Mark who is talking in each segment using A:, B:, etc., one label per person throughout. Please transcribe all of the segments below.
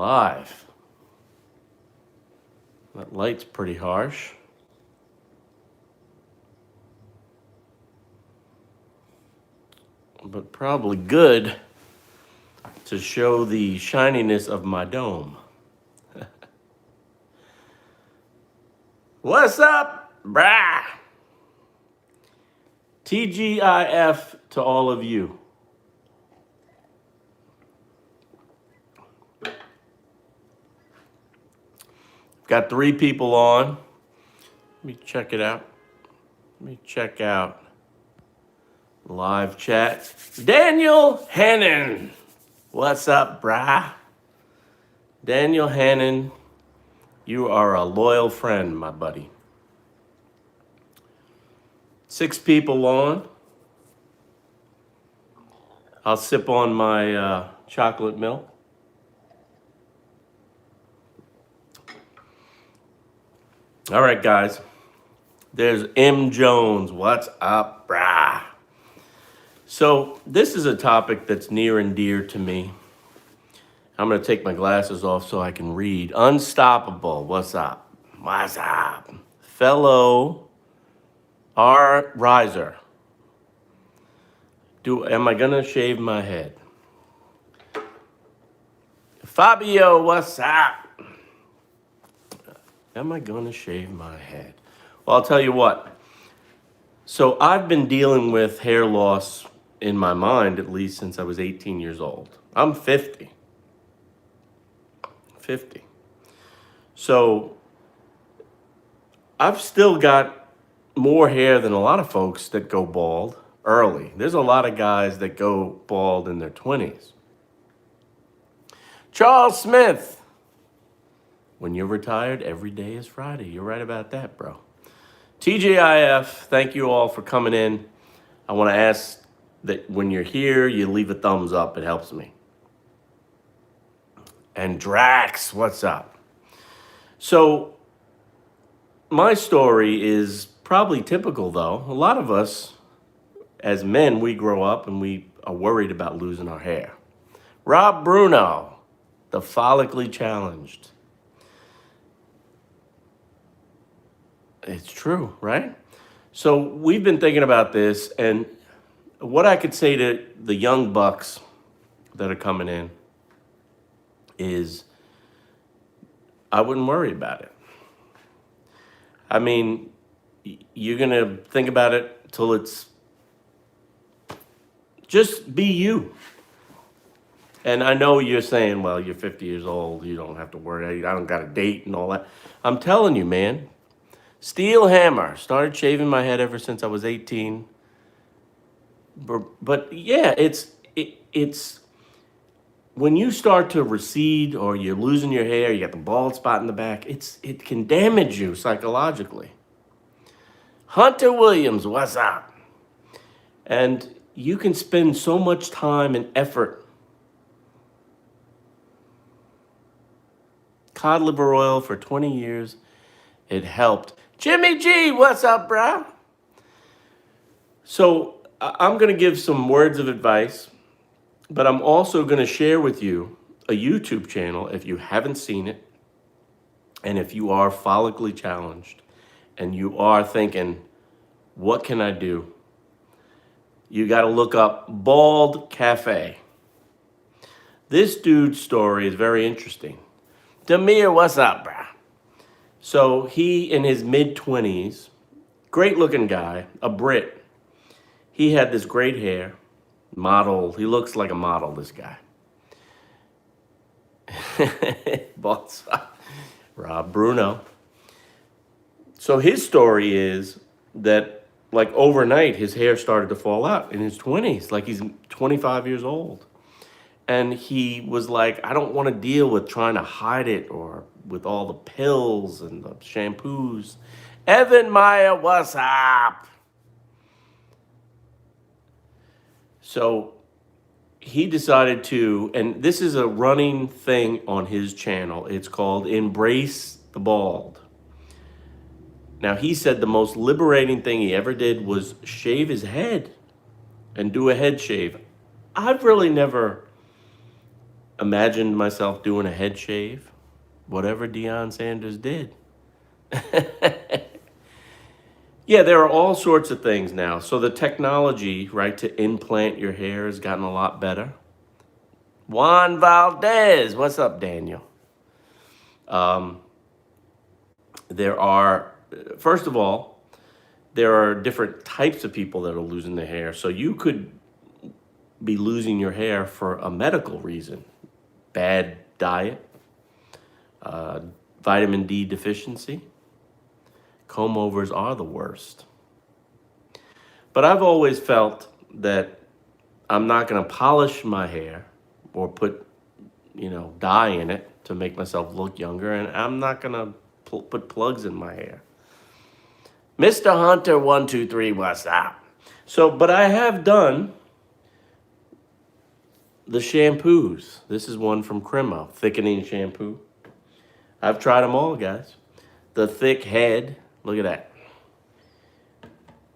A: live. That light's pretty harsh. But probably good to show the shininess of my dome. What's up, brah? TGIF to all of you. Got 3 people on. Let me check it out. Let me check out live chat. Daniel Hannon. What's up, brah? Daniel Hannon, you are a loyal friend, my buddy. 6 people on. I'll sip on my chocolate milk. All right, guys. There's M. Jones. What's up, brah? So this is a topic that's near and dear to me. I'm going to take my glasses off so I can read. Unstoppable. What's up? What's up? Fellow R. Riser. Am I going to shave my head? Fabio, what's up? Am I going to shave my head? Well, I'll tell you what. So I've been dealing with hair loss in my mind, at least since I was 18 years old. I'm 50. 50. So I've still got more hair than a lot of folks that go bald early. There's a lot of guys that go bald in their 20s. Charles Smith. When you're retired, every day is Friday. You're right about that, bro. TGIF, thank you all for coming in. I want to ask that when you're here, you leave a thumbs up. It helps me. And Drax, what's up? So my story is probably typical, though. A lot of us, as men, we grow up and we are worried about losing our hair. Rob Bruno, the follically challenged. It's true, right? So we've been thinking about this, and what I could say to the young bucks that are coming in is I wouldn't worry about it. I mean, you're going to think about it till it's just be you. And I know you're saying, well, you're 50 years old. You don't have to worry. I don't got a date and all that. I'm telling you, man. Steel Hammer. Started shaving my head ever since I was 18. But yeah, it's when you start to recede or you're losing your hair, you got the bald spot in the back, it can damage you psychologically. Hunter Williams, what's up? And you can spend so much time and effort. Cod liver oil for 20 years. It helped. Jimmy G, what's up, bro? So I'm going to give some words of advice, but I'm also going to share with you a YouTube channel if you haven't seen it, and if you are follically challenged, and you are thinking, what can I do? You got to look up Bald Cafe. This dude's story is very interesting. Demir, what's up, bro? So he, in his mid-20s, great-looking guy, a Brit. He had this great hair, model. He looks like a model, this guy. Rob Bruno. So his story is that, like, overnight, his hair started to fall out in his 20s, like he's 25 years old. And he was like, I don't want to deal with trying to hide it or with all the pills and the shampoos. Evan Meyer, what's up? So he decided to, and this is a running thing on his channel. It's called Embrace the Bald. Now, he said the most liberating thing he ever did was shave his head and do a head shave. I've really never imagined myself doing a head shave, whatever Deion Sanders did. Yeah, there are all sorts of things now. So the technology, right, to implant your hair has gotten a lot better. Juan Valdez, what's up, Daniel? Um, there are, first of all, there are different types of people that are losing their hair. So you could be losing your hair for a medical reason, bad diet, uh, vitamin D deficiency. Comb overs are the worst. But I've always felt that I'm not going to polish my hair or put, dye in it to make myself look younger, and I'm not going to put plugs in my hair. Mr. Hunter 123, what's up? So, but I have done the shampoos. This is one from Cremo, thickening shampoo. I've tried them all, guys. The thick head, look at that.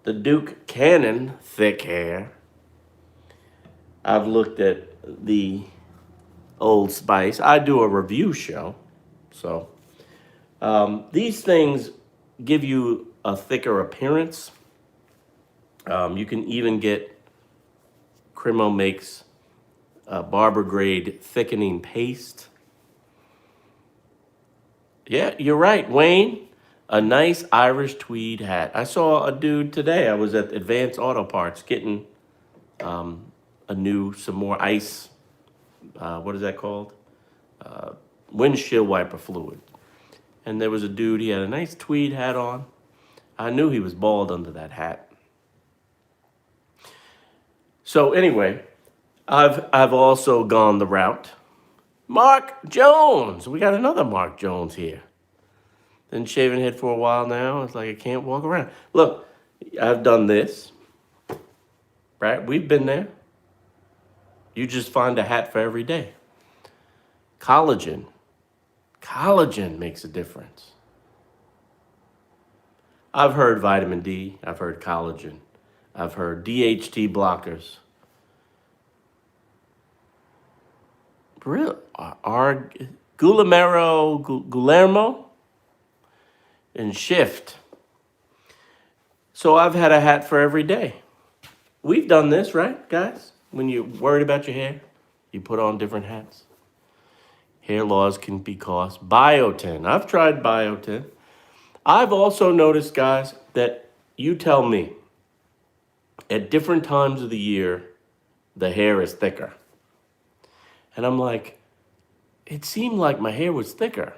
A: The Duke Cannon thick hair. I've looked at the Old Spice. I do a review show. So these things give you a thicker appearance. You can even get, Cremo makes a barber grade thickening paste. Yeah, you're right, Wayne. A nice Irish tweed hat. I saw a dude today. I was at Advanced Auto Parts getting some more ice. What is that called? Windshield wiper fluid. And there was a dude. He had a nice tweed hat on. I knew he was bald under that hat. So anyway, I've also gone the route. Mark Jones. We got another Mark Jones here. Been shaving head for a while now. It's like I can't walk around. Look, I've done this. Right? We've been there. You just find a hat for every day. Collagen. Collagen makes a difference. I've heard vitamin D. I've heard collagen. I've heard DHT blockers. Real Guillermo and Shift. So I've had a hat for every day. We've done this, right, guys? When you're worried about your hair, you put on different hats. Hair loss can be caused. Biotin. I've tried Biotin. I've also noticed, guys, that you tell me at different times of the year, the hair is thicker. And I'm like, it seemed like my hair was thicker.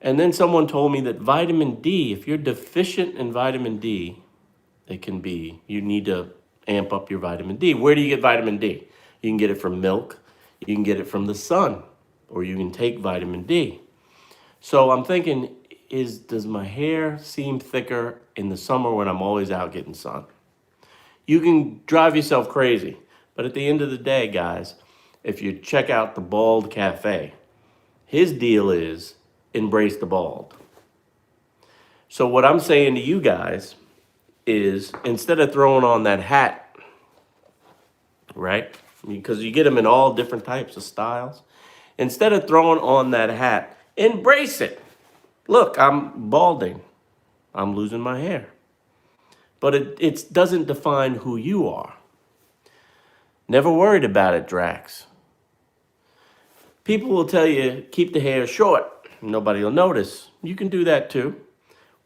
A: And then someone told me that vitamin D, if you're deficient in vitamin D, you need to amp up your vitamin D. Where do you get vitamin D? You can get it from milk, you can get it from the sun, or you can take vitamin D. So I'm thinking, does my hair seem thicker in the summer when I'm always out getting sun? You can drive yourself crazy, but at the end of the day, guys, if you check out the Bald Cafe, his deal is embrace the bald. So what I'm saying to you guys is, instead of throwing on that hat, right? Because you get them in all different types of styles. Instead of throwing on that hat, embrace it. Look, I'm balding. I'm losing my hair. But it doesn't define who you are. Never worried about it, Drax. People will tell you, keep the hair short. Nobody will notice. You can do that too.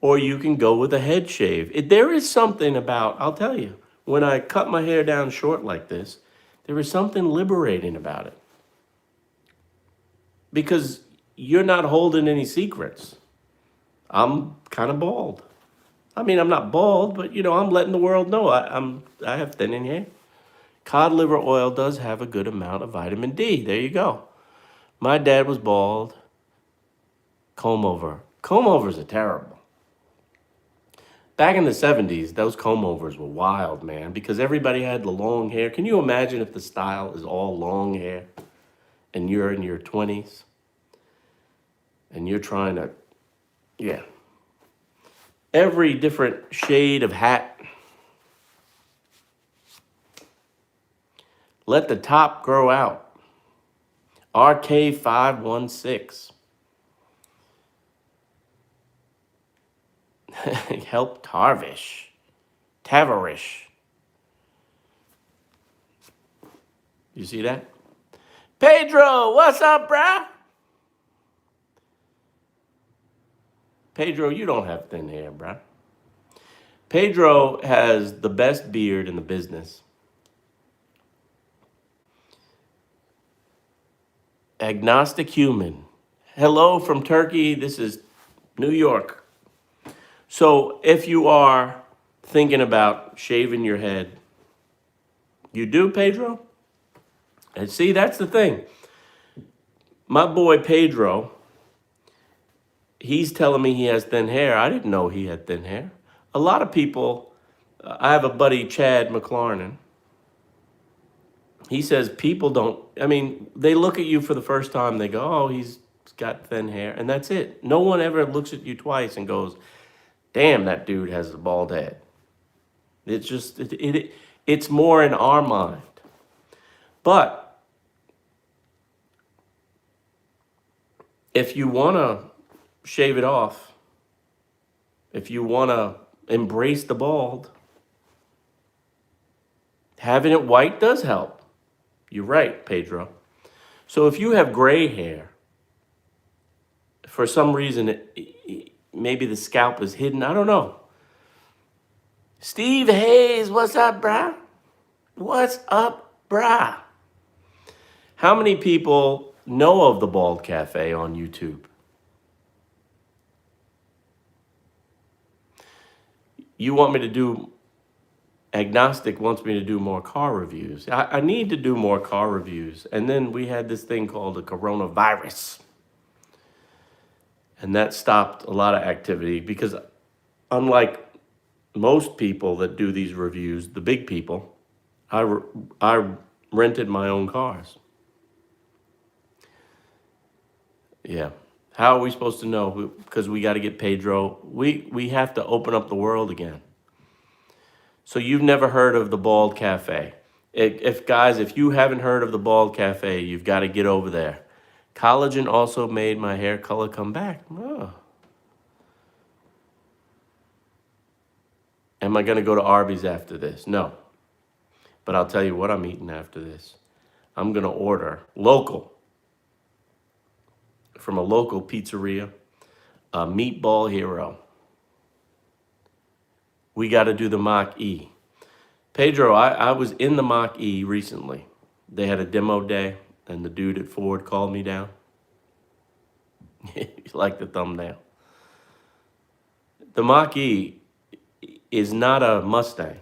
A: Or you can go with a head shave. There is something about, I'll tell you, when I cut my hair down short like this, there is something liberating about it. Because you're not holding any secrets. I'm kind of bald. I mean, I'm not bald, but I'm letting the world know I have thinning hair. Cod liver oil does have a good amount of vitamin D. There you go. My dad was bald. Comb over. Comb overs are terrible. Back in the 70s, those comb overs were wild, man, because everybody had the long hair. Can you imagine if the style is all long hair and you're in your 20s and you're trying to, every different shade of hat. Let the top grow out. RK516. Help Tavarish. You see that? Pedro, what's up, bruh? Pedro, you don't have thin hair, bruh. Pedro has the best beard in the business. Agnostic human. Hello from Turkey. This is New York. So if you are thinking about shaving your head, you do, Pedro? And see, that's the thing. My boy Pedro, he's telling me he has thin hair. I didn't know he had thin hair. A lot of people, I have a buddy, Chad McLarnon. He says people don't, I mean, they look at you for the first time, they go, oh, he's got thin hair, and that's it. No one ever looks at you twice and goes, damn, that dude has a bald head. It's just, it's more in our mind. But if you want to shave it off, if you want to embrace the bald, having it white does help. You're right, Pedro. So if you have gray hair, for some reason, maybe the scalp is hidden, I don't know. Steve Hayes, what's up, brah? What's up, brah? How many people know of the Bald Cafe on YouTube? You want me to do, Agnostic wants me to do more car reviews. I need to do more car reviews. And then we had this thing called the coronavirus. And that stopped a lot of activity because unlike most people that do these reviews, the big people, I rented my own cars. Yeah. How are we supposed to know? Because we got to get Pedro. We have to open up the world again. So you've never heard of the Bald Cafe. If you haven't heard of the Bald Cafe, you've got to get over there. Collagen also made my hair color come back. Oh. Am I going to go to Arby's after this? No. But I'll tell you what I'm eating after this. I'm going to order local, from a local pizzeria, a meatball hero. We got to do the Mach-E. Pedro, I was in the Mach-E recently. They had a demo day, and the dude at Ford called me down. You like the thumbnail. The Mach-E is not a Mustang,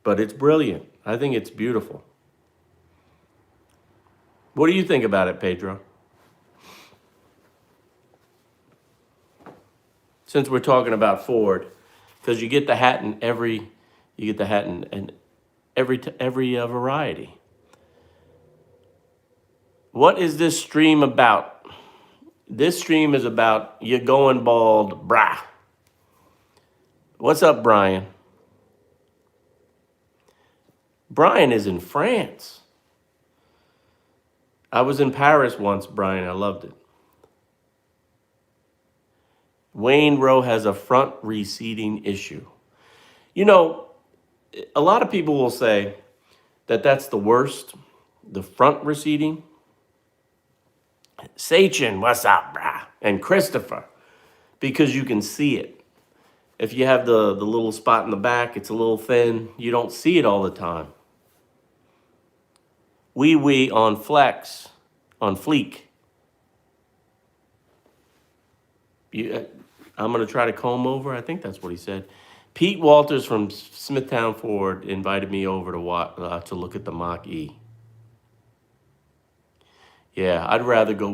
A: but it's brilliant. I think it's beautiful. What do you think about it, Pedro? Since we're talking about Ford, because you get the hat in every variety. What is this stream about? This stream is about you going bald, brah. What's up, Brian? Brian is in France. I was in Paris once, Brian. I loved it. Wayne Rowe has a front receding issue. You know, a lot of people will say that that's the worst, the front receding. Sachin, what's up, brah? And Christopher, because you can see it. If you have the little spot in the back, it's a little thin. You don't see it all the time. Wee on flex, on fleek. I'm going to try to comb over. I think that's what he said. Pete Walters from Smithtown Ford invited me over to look at the Mach-E. Yeah, I'd rather go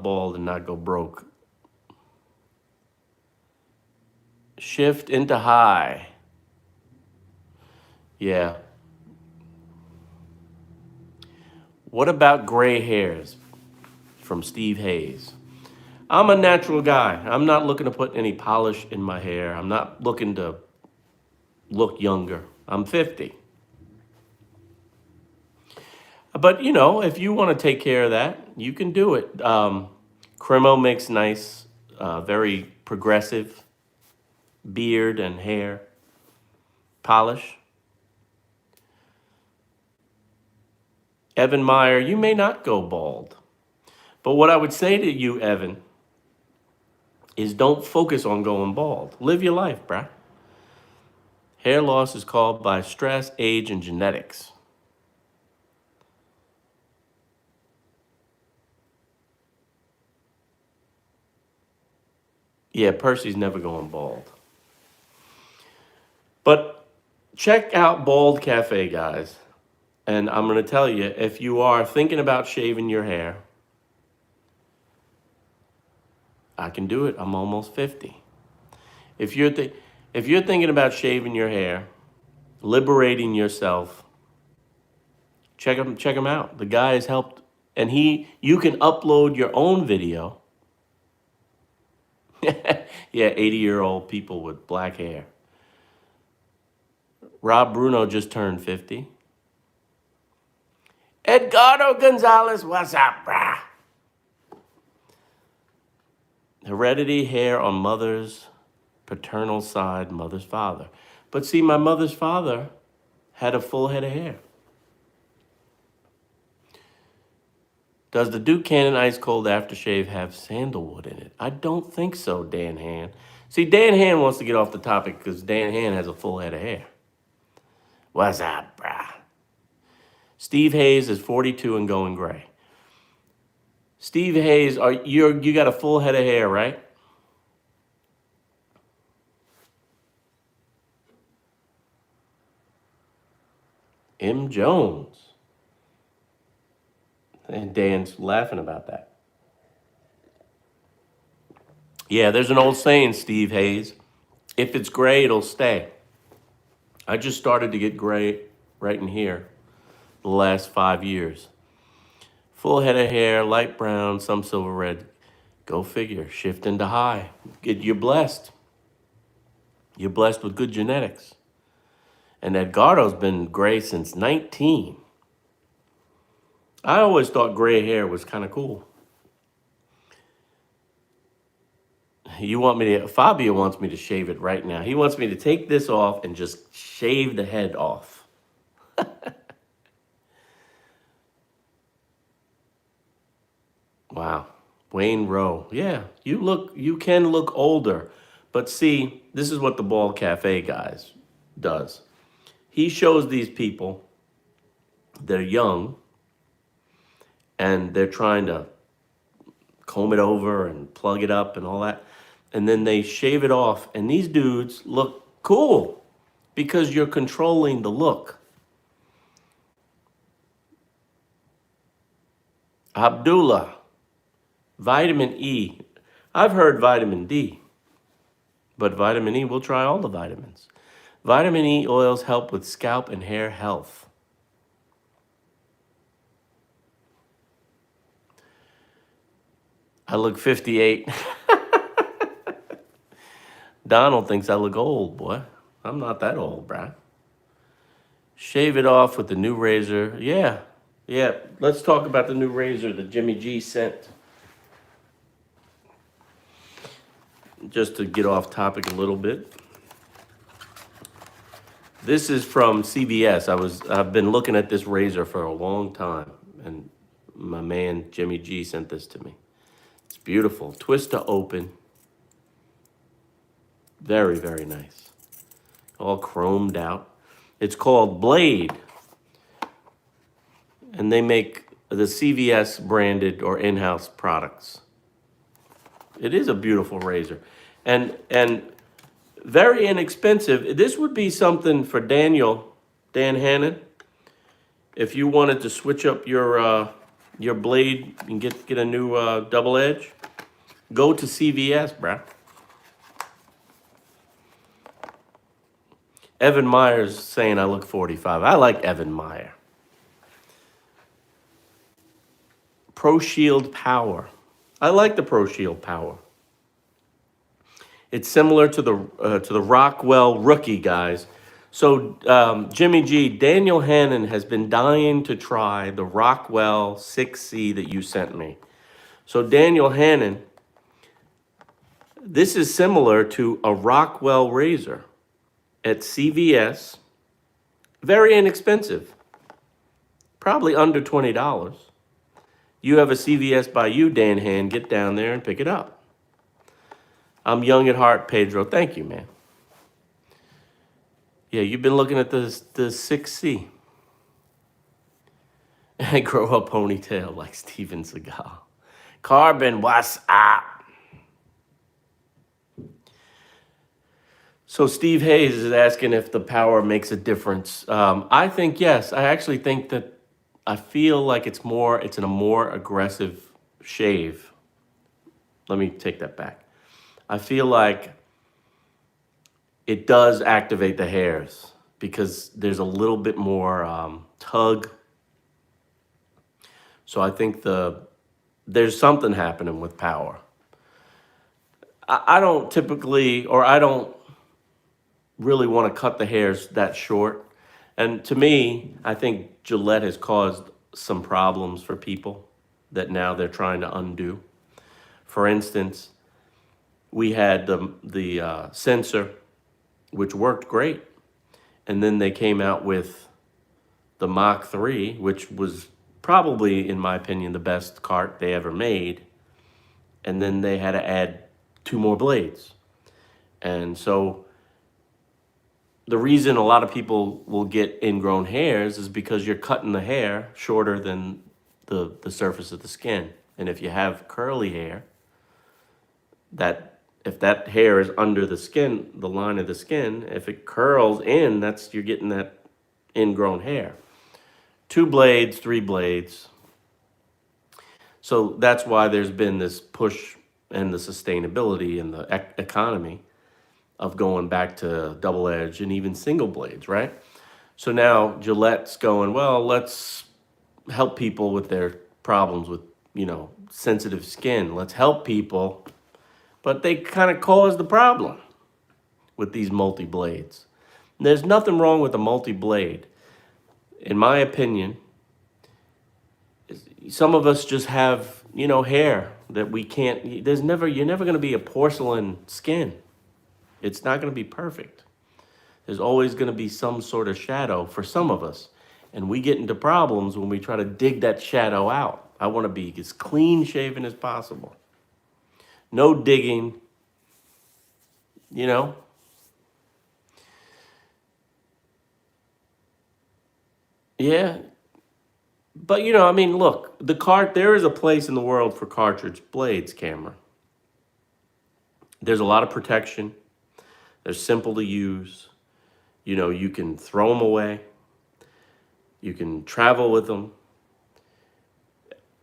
A: bald and not go broke. Shift into high. Yeah. What about gray hairs? From Steve Hayes. I'm a natural guy. I'm not looking to put any polish in my hair. I'm not looking to look younger. I'm 50. But you know, if you want to take care of that, you can do it. Cremo makes nice, very progressive beard and hair polish. Evan Meyer, you may not go bald. But what I would say to you, Evan, is don't focus on going bald. Live your life, bruh. Hair loss is caused by stress, age, and genetics. Yeah, Percy's never going bald. But check out Bald Cafe, guys. And I'm going to tell you, if you are thinking about shaving your hair, I can do it. I'm almost 50. If you're thinking about shaving your hair, liberating yourself, check him out. The guy has helped, and you can upload your own video. Yeah, 80-year-old people with black hair. Rob Bruno just turned 50. Edgardo Gonzalez, what's up, brah? Heredity hair on mother's paternal side, mother's father. But see, my mother's father had a full head of hair. Does the Duke Cannon Ice Cold Aftershave have sandalwood in it? I don't think so, Dan Han. See, Dan Han wants to get off the topic because Dan Han has a full head of hair. What's up, brah? Steve Hayes is 42 and going gray. Steve Hayes, you got a full head of hair, right? M. Jones. And Dan's laughing about that. Yeah, there's an old saying, Steve Hayes. If it's gray, it'll stay. I just started to get gray right in here the last 5 years. Full head of hair, light brown, some silver red. Go figure. Shift into high. You're blessed. You're blessed with good genetics. And Edgardo's been gray since 19. I always thought gray hair was kind of cool. Fabio wants me to shave it right now. He wants me to take this off and just shave the head off. Wow. Wayne Rowe. Yeah, you can look older. But see, this is what the Bald Cafe guys does. He shows these people they're young and they're trying to comb it over and plug it up and all that. And then they shave it off. And these dudes look cool because you're controlling the look. Abdullah, vitamin E. I've heard vitamin D. But vitamin E, we'll try all the vitamins. Vitamin E oils help with scalp and hair health. I look 58. Donald thinks I look old, boy. I'm not that old, bruh. Shave it off with the new razor. Yeah. Let's talk about the new razor that Jimmy G sent. Just to get off topic a little bit. This is from CVS. I've been looking at this razor for a long time, and my man Jimmy G sent this to me. It's beautiful. Twist to open. Very, very nice. All chromed out. It's called Blade. And they make the CVS branded or in-house products. It is a beautiful razor. And very inexpensive. This would be something for Dan Hannon, if you wanted to switch up your blade and get a new double edge. Go to CVS, bruh. Evan Meyer's saying I look 45. I like Evan Meyer. Pro Shield Power. I like the Pro Shield Power. It's similar to the Rockwell Rookie, guys. So, Jimmy G, Daniel Hannon has been dying to try the Rockwell 6C that you sent me. So, Daniel Hannon, this is similar to a Rockwell razor at CVS, very inexpensive, probably under $20. You have a CVS by you, Dan Hand, get down there and pick it up. I'm young at heart, Pedro. Thank you, man. Yeah, you've been looking at the 6C. And grow a ponytail like Steven Seagal. Carbon, what's up? So Steve Hayes is asking if the power makes a difference. I think yes. I actually think that I feel like it's in a more aggressive shave. Let me take that back. I feel like it does activate the hairs because there's a little bit more tug. So I think there's something happening with power. I don't typically, or I don't really want to cut the hairs that short. And to me, I think Gillette has caused some problems for people that now they're trying to undo. For instance, we had the sensor, which worked great. And then they came out with the Mach 3, which was probably, in my opinion, the best cart they ever made. And then they had to add 2 more blades. And so the reason a lot of people will get ingrown hairs is because you're cutting the hair shorter than the surface of the skin. And if you have curly hair, if that hair is under the skin, the line of the skin, if it curls in, you're getting that ingrown hair. 2 blades, 3 blades. So that's why there's been this push and the sustainability and the economy of going back to double edge and even single blades, right? So now Gillette's going, well, let's help people with their problems with, sensitive skin. Let's help people. But they kind of cause the problem with these multi-blades. There's nothing wrong with a multi-blade. In my opinion, some of us just have, hair that we can't, you're never going to be a porcelain skin. It's not going to be perfect. There's always going to be some sort of shadow for some of us. And we get into problems when we try to dig that shadow out. I want to be as clean shaven as possible. No digging, Yeah. But, look, there is a place in the world for cartridge blades, camera. There's a lot of protection. They're simple to use. You can throw them away. You can travel with them.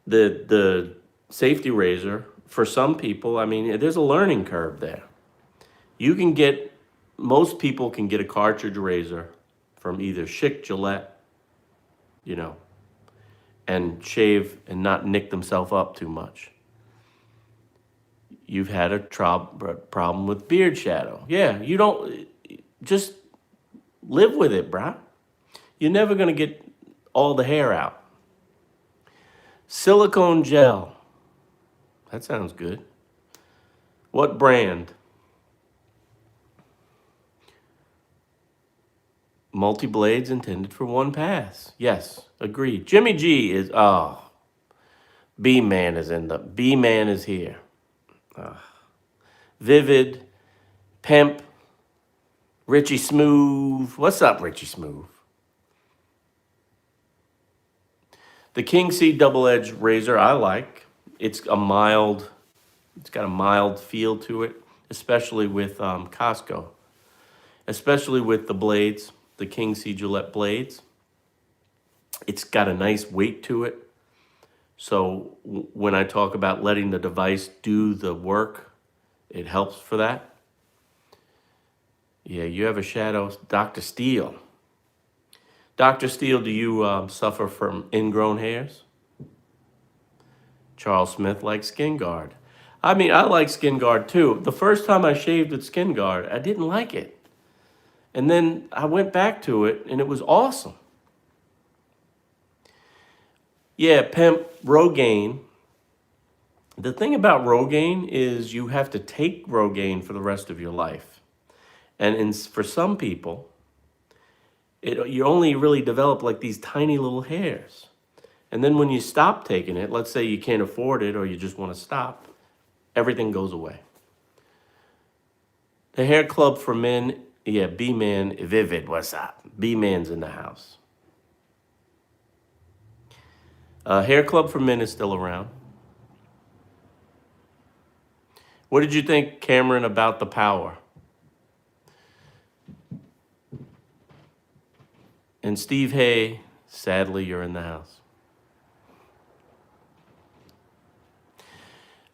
A: The safety razor, for some people, there's a learning curve there. Most people can get a cartridge razor from either Schick, Gillette, and shave and not nick themselves up too much. You've had a problem with beard shadow. Yeah, you don't, just live with it, brah. You're never going to get all the hair out. Silicone gel. That sounds good. What brand? Multi-blades intended for one pass. Yes, agreed. Jimmy G is, B-Man is here. Vivid, Pimp, Richie Smooth. What's up, Richie Smooth? The King C double-edged razor I like. It's got a mild feel to it, especially with Costco. Especially with the blades, the King C Gillette blades. It's got a nice weight to it. So when I talk about letting the device do the work, it helps for that. Yeah, you have a shadow. Dr. Steele. Dr. Steele, do you suffer from ingrown hairs? Charles Smith likes Skin Guard. I like Skin Guard too. The first time I shaved with Skin Guard, I didn't like it. And then I went back to it and it was awesome. Yeah, pimp, Rogaine. The thing about Rogaine is you have to take Rogaine for the rest of your life. And for some people, you only really develop like these tiny little hairs. And then when you stop taking it, let's say you can't afford it or you just want to stop, everything goes away. The Hair Club for Men, yeah, B-Man, Vivid, what's up? B-Man's in the house. Hair Club for Men is still around. What did you think, Cameron, about the power? And Steve Hay, sadly, you're in the house.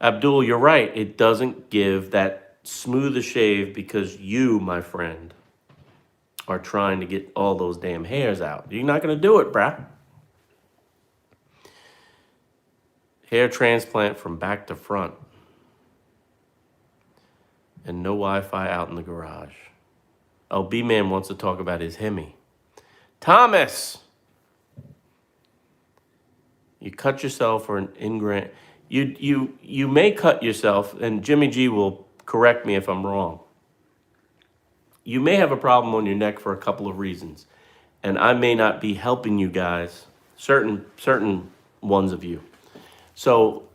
A: Abdul, you're right. It doesn't give that smooth shave because you, my friend, are trying to get all those damn hairs out. You're not going to do it, brah. Hair transplant from back to front. And no Wi-Fi out in the garage. Oh, B-Man wants to talk about his Hemi. Thomas! You cut yourself for an ingrown... You may cut yourself, and Jimmy G will correct me if I'm wrong. You may have a problem on your neck for a couple of reasons. And I may not be helping you guys, certain ones of you. So,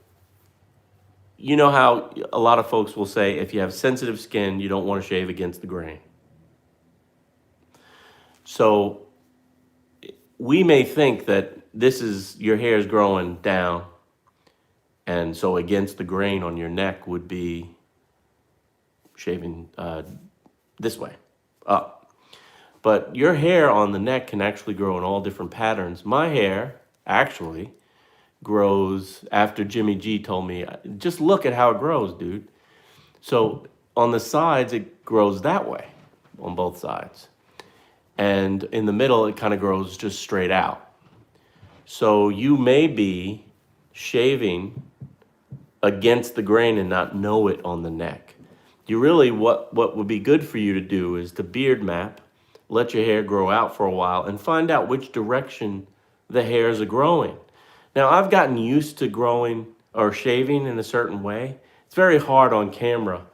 A: you know how a lot of folks will say, if you have sensitive skin, you don't want to shave against the grain. So, we may think that this is, your hair is growing down, and so against the grain on your neck would be shaving this way, up. But your hair on the neck can actually grow in all different patterns. My hair actually grows after Jimmy G told me, just look at how it grows, dude. So on the sides, it grows that way on both sides. And in the middle, it kind of grows just straight out. So you may be shaving against the grain and not know it on the neck. You really, what would be good for you to do is to beard map, let your hair grow out for a while, and find out which direction the hairs are growing. Now, I've gotten used to growing or shaving in a certain way. It's very hard on camera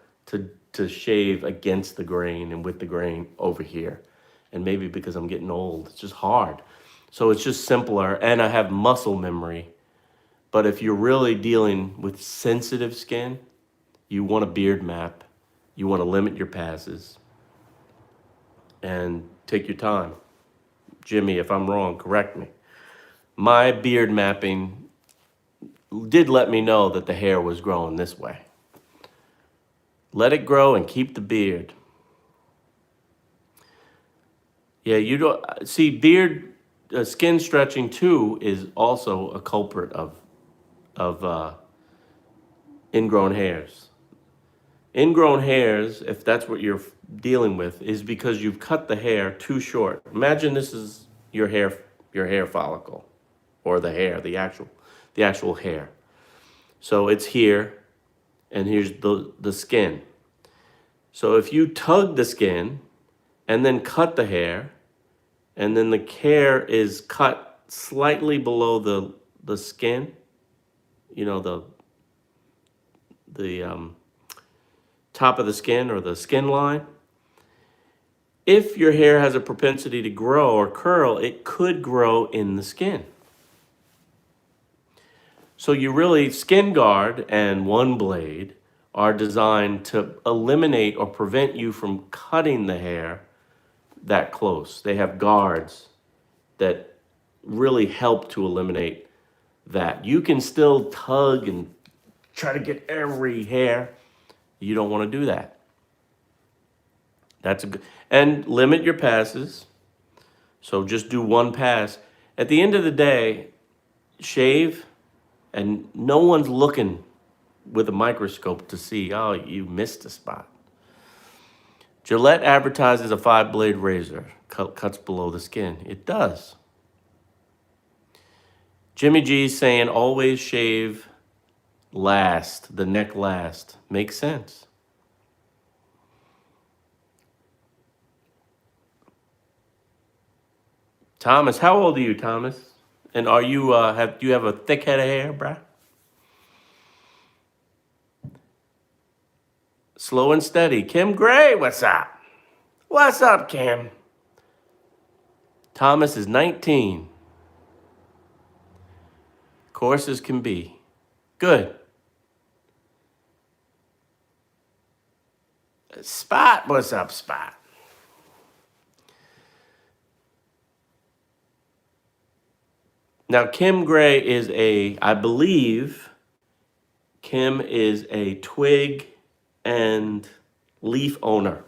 A: to shave against the grain and with the grain over here. And maybe because I'm getting old, it's just hard. So it's just simpler, and I have muscle memory. But if you're really dealing with sensitive skin, you want a beard map. You want to limit your passes and take your time. Jimmy, if I'm wrong, correct me. My beard mapping did let me know that the hair was growing this way. Let it grow and keep the beard. Yeah, you don't see beard skin stretching too is also a culprit of ingrown hairs. Ingrown hairs, if that's what you're dealing with, is because you've cut the hair too short. Imagine this is your hair follicle, or the hair, the actual hair. So it's here, and here's the skin. So if you tug the skin and then cut the hair, and then the hair is cut slightly below the skin, you know, the top of the skin or the skin line. If your hair has a propensity to grow or curl, it could grow in the skin. So you really, Skin Guard and One Blade are designed to eliminate or prevent you from cutting the hair that close. They have guards that really help to eliminate that. You can still tug and try to get every hair. You don't want to do that. That's a good, and limit your passes. So just do one pass. At the end of the day, shave, and no one's looking with a microscope to see, oh, you missed a spot. Gillette advertises a 5-blade razor, cuts below the skin. It does. Jimmy G's saying always shave last, the neck last. Makes sense. Thomas, how old are you, Thomas? And are you do you have a thick head of hair, bruh? Slow and steady. Kim Gray, what's up? What's up, Kim? Thomas is 19. Coarse as can be. Good. Spot, what's up, Spot? Now, Kim Gray is I believe, Kim is a twig and leaf owner.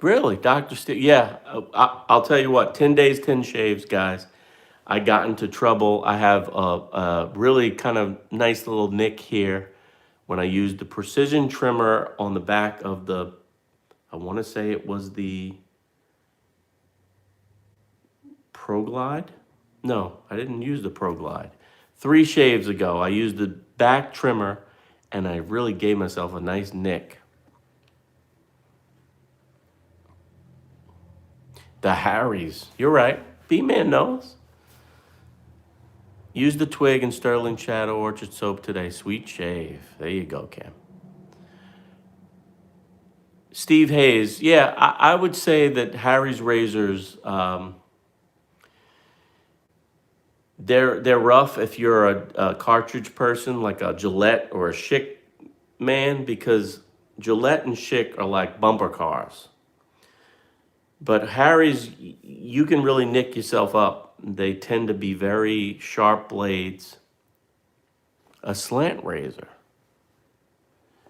A: Really, Dr. Steve? Yeah, I'll tell you what, 10 days, 10 shaves, guys. I got into trouble. I have a really kind of nice little nick here when I used the precision trimmer on the back of the, I want to say it was the Pro Glide. No, I didn't use the Pro Glide. 3 shaves ago, I used the back trimmer and I really gave myself a nice nick. The Harrys. You're right. B-Man knows. Use the twig and Sterling Shadow Orchard soap today. Sweet shave. There you go, Cam. Steve Hayes. Yeah, I would say that Harry's razors, they're rough if you're a cartridge person, like a Gillette or a Schick man, because Gillette and Schick are like bumper cars. But Harry's, you can really nick yourself up. They tend to be very sharp blades. A slant razor.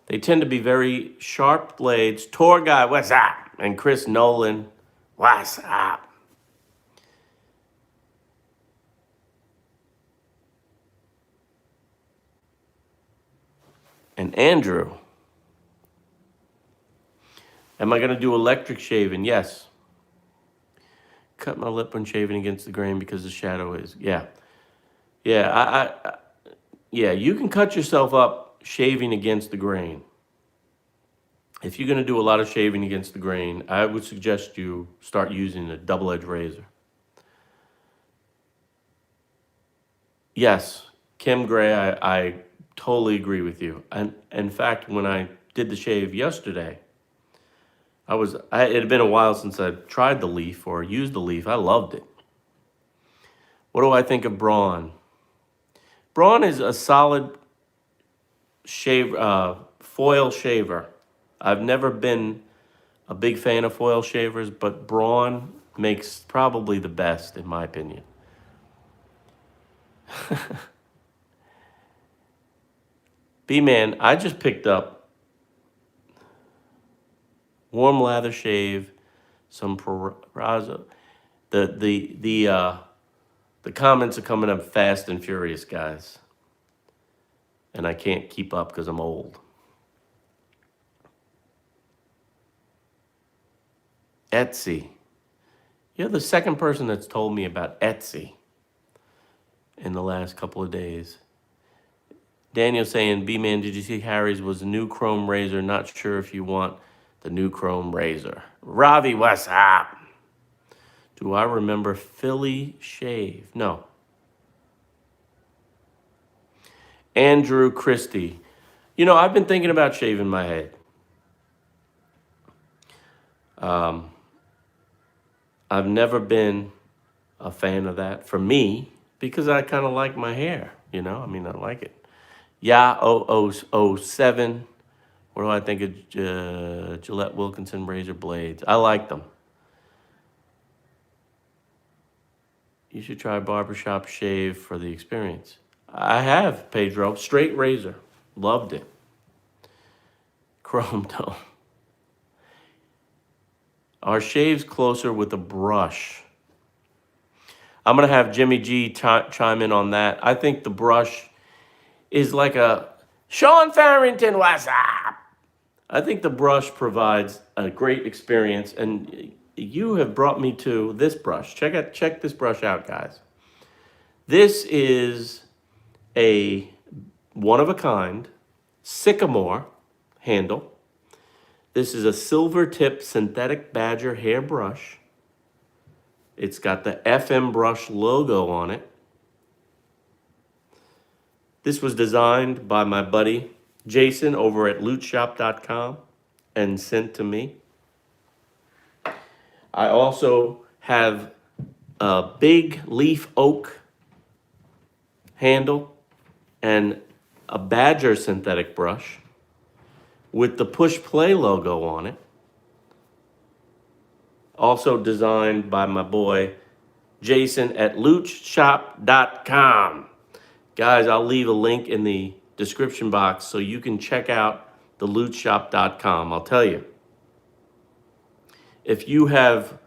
A: They tend to be very sharp blades. Tour guy, what's up? And Chris Nolan, what's up? And Andrew. Am I going to do electric shaving? Yes. Cut my lip when shaving against the grain because the shadow is. Yeah. Yeah, yeah, you can cut yourself up shaving against the grain. If you're going to do a lot of shaving against the grain, I would suggest you start using a double-edged razor. Yes, Kim Gray, I totally agree with you. And in fact, when I did the shave yesterday, it had been a while since I tried the leaf or used the leaf. I loved it. What do I think of Braun? Braun is a solid foil shaver. I've never been a big fan of foil shavers, but Braun makes probably the best, in my opinion. B-Man, I just picked up warm lather shave, some Peraza. The comments are coming up fast and furious, guys. And I can't keep up because I'm old. Etsy. You're the second person that's told me about Etsy in the last couple of days. Daniel saying, B-Man, did you see Harry's was a new chrome razor? Not sure if you want the new chrome razor. Ravi, what's up? Do I remember Philly shave? No. Andrew Christie. You know, I've been thinking about shaving my head. I've never been a fan of that for me because I kind of like my hair, you know? I mean, I like it. Yeah, 0007. What do I think of Gillette Wilkinson razor blades? I like them. You should try barbershop shave for the experience. I have, Pedro. Straight razor. Loved it. Chrome tone. Are shaves closer with a brush? I'm going to have Jimmy G chime in on that. I think the brush is like a Sean Farrington, what's up? I think the brush provides a great experience, and you have brought me to this brush. Check this brush out, guys. This is a one-of-a-kind sycamore handle. This is a silver tip synthetic badger hair brush. It's got the FM Brush logo on it. This was designed by my buddy Jason over at lootshop.com and sent to me. I also have a big leaf oak handle and a badger synthetic brush with the push play logo on it. Also designed by my boy Jason at lootshop.com. Guys, I'll leave a link in the description box so you can check out the lootshop.com. I'll tell you, if you have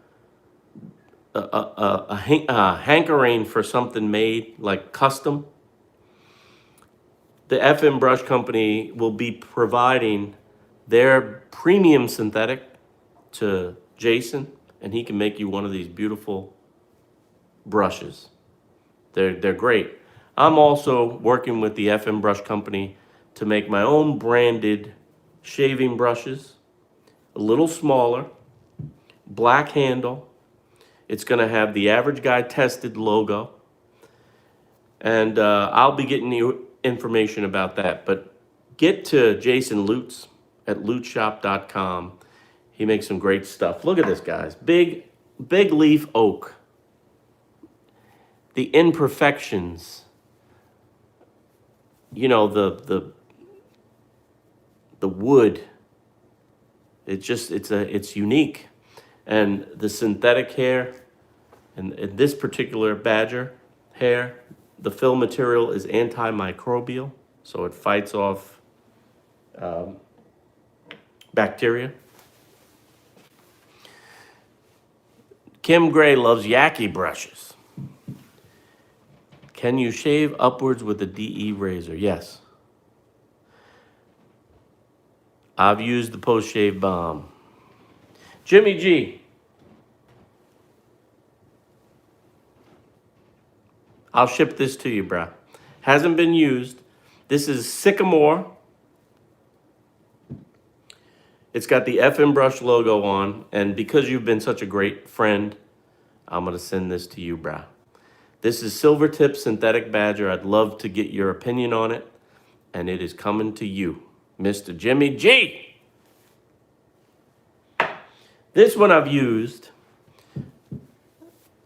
A: a hankering for something made, like custom, the FM Brush Company will be providing their premium synthetic to Jason, and he can make you one of these beautiful brushes. They're great. I'm also working with the FM Brush Company to make my own branded shaving brushes, a little smaller, black handle. It's going to have the Average Guy Tested logo, and I'll be getting you information about that. But get to Jason Lutz at lootshop.com. He makes some great stuff. Look at this, guys. Big leaf oak. The imperfections, you know, the wood, it's unique. And the synthetic hair, and this particular badger hair, the fill material is antimicrobial, so it fights off bacteria. Kim Gray loves Yaki brushes. Can you shave upwards with a DE razor? Yes. I've used the post-shave balm. Jimmy G. I'll ship this to you, BRAH. Hasn't been used. This is Sycamore. It's got the FM Brush logo on, and because you've been such a great friend, I'm going to send this to you, BRAH. This is Silver Tip Synthetic Badger. I'd love to get your opinion on it, and it is coming to you, Mr. Jimmy G. This one I've used.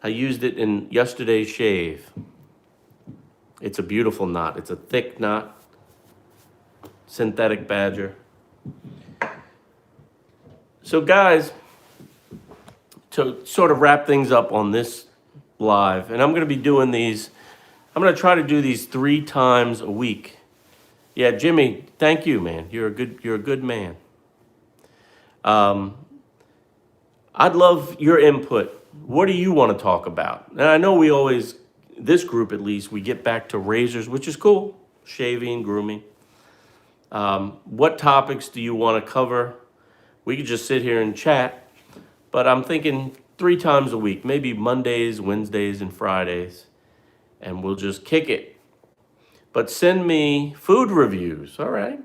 A: I used it in yesterday's shave. It's a beautiful knot. It's a thick knot, synthetic badger. So guys, to sort of wrap things up on this live, and I'm going to be doing these, I'm going to try to do these 3 times a week. Yeah, Jimmy, thank you, man. You're a good man. I'd love your input. What do you want to talk about? And I know we always, this group at least, we get back to razors, which is cool. Shaving, grooming. What topics do you want to cover? We could just sit here and chat, but I'm thinking 3 times a week, maybe Mondays, Wednesdays, and Fridays, and we'll just kick it. But send me food reviews, all right?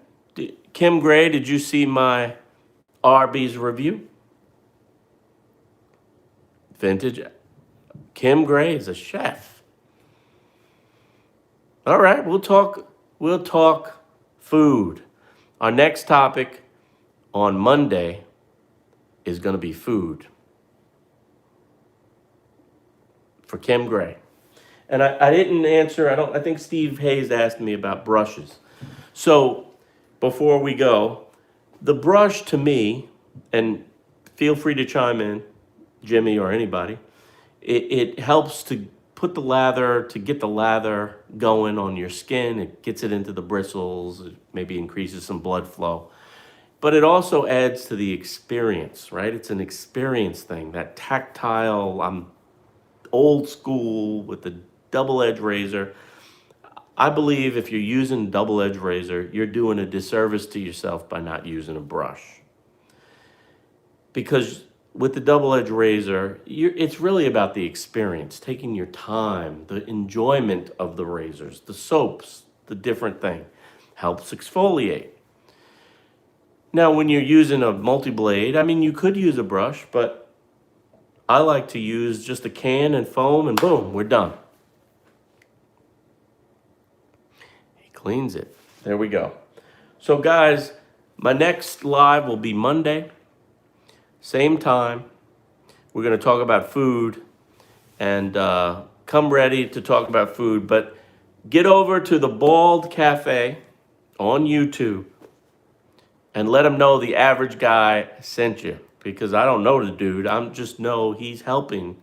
A: Kim Gray, did you see my Arby's review? Vintage. Kim Gray is a chef. All right, we'll talk food. Our next topic on Monday is going to be food for Kim Gray. And I didn't answer, I think Steve Hayes asked me about brushes. So before we go, the brush to me, and feel free to chime in, Jimmy or anybody, it helps to put the lather, to get the lather going on your skin. It gets it into the bristles, it maybe increases some blood flow. But it also adds to the experience, right? It's an experience thing, that tactile, I'm old school with the double-edged razor. I believe if you're using double-edged razor, you're doing a disservice to yourself by not using a brush. Because with the double-edged razor, it's really about the experience, taking your time, the enjoyment of the razors, the soaps, the different thing. Helps exfoliate. Now, when you're using a multi-blade, I mean, you could use a brush, but I like to use just a can and foam, and boom, we're done. He cleans it. There we go. So guys, my next live will be Monday, same time. We're going to talk about food, and come ready to talk about food. But get over to the Bald Cafe on YouTube and let him know the average guy sent you, because I don't know the dude. I just know he's helping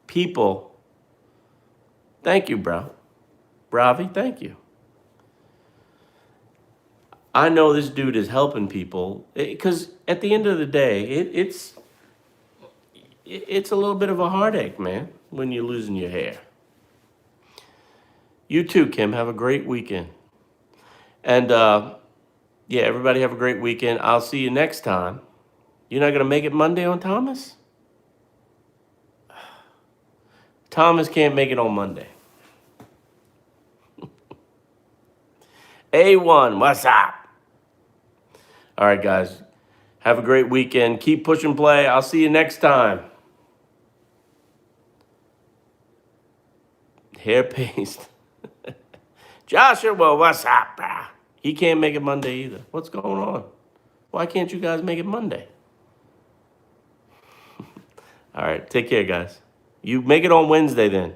A: people. Thank you, bro. Bravi, thank you. I know this dude is helping people because at the end of the day, it's a little bit of a heartache, man, when you're losing your hair. You too, Kim. Have a great weekend. And yeah, everybody have a great weekend. I'll see you next time. You're not going to make it Monday on Thomas? Thomas can't make it on Monday. A1, what's up? All right, guys. Have a great weekend. Keep pushing play. I'll see you next time. Hair paste. Joshua, what's up, bro? He can't make it Monday either. What's going on? Why can't you guys make it Monday? All right, take care, guys. You make it on Wednesday then.